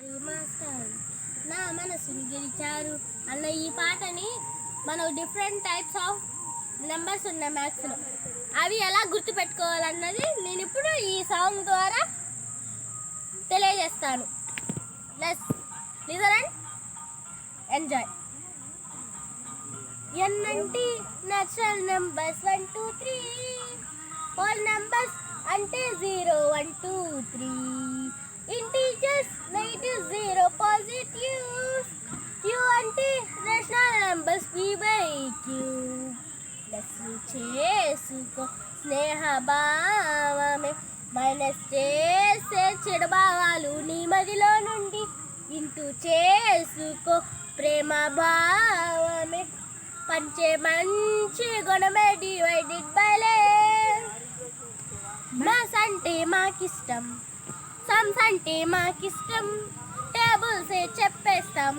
Master నా మనసుని గెలిచారు అన్న ఈ పాటని మనం డిఫరెంట్ టైప్స్ ఆఫ్ నెంబర్స్ ఉన్నాయి మ్యాథ్స్లో. అవి ఎలా గుర్తుపెట్టుకోవాలన్నది నేను ఇప్పుడు ఈ సాంగ్ ద్వారా తెలియజేస్తాను. Let's listen and enjoy. n అంటే నేచురల్ నెంబర్స్ 1 2 3, హోల్ నెంబర్స్ అంటే 0 1 2 3, ఇంటీజర్స్ నెగటివ్ 0 పాజిటివ్స్. q అంటే రేషనల్ నెంబర్స్ p/q. ప్లస్ చేసుకో స్నేహ భావమే, మైనస్ చేసే చెడు భావాలు నీ మదిలో నుండి, ఇంటూ చేసుకో ప్రేమ భావమే, పంచే మంచి గుణమే డివైడెడ్ బై లెస్. మ్యాథ్స్ అంటే మాకిష్టం, సమ్స్ అంటే మాకిష్టం, టేబుల్స్ చెప్పేస్తాం,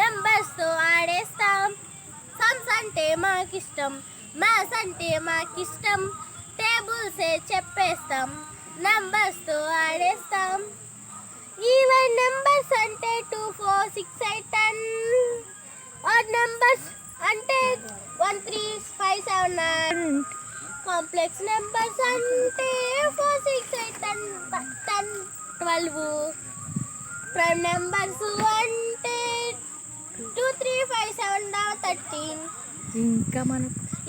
నెంబర్స్తో ఆడేస్తాం. సమ్స్ అంటే మాకిష్టం, మ్యాథ్స్ అంటే మాకిష్టం, టేబుల్స్ చెప్పేస్తాం, నెంబర్స్తో ఆడేస్తాం. ఈవెన్ నెంబర్స్ అంటే 2 4 6 8 10, ఆడ్ నెంబర్స్ అంటే 1 3 5 7 9, కాంప్లెక్స్ నెంబర్స్ అంటే 4 6 8 10 12, ప్రైమ్ నెంబర్స్ అంటే 2 3 5 7 13.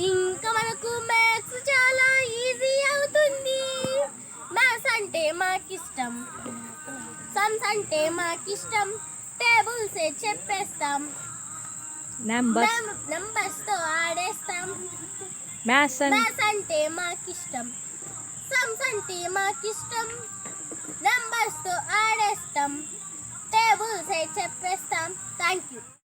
ఇంకా మనకు మ్యాథ్స్ చాలా ఈజీ అవుతుంది. మ్యాథ్స్ అంటే మాకిష్టం, సమ్స్ అంటే మాకిష్టం, టేబుల్స్ చెప్పేస్తాం, నెంబర్స్తో ఆడేస్తాం. మ్యాథ్స్ అంటే మాకిష్టం, సమ్స్ అంటే మాకిష్టం,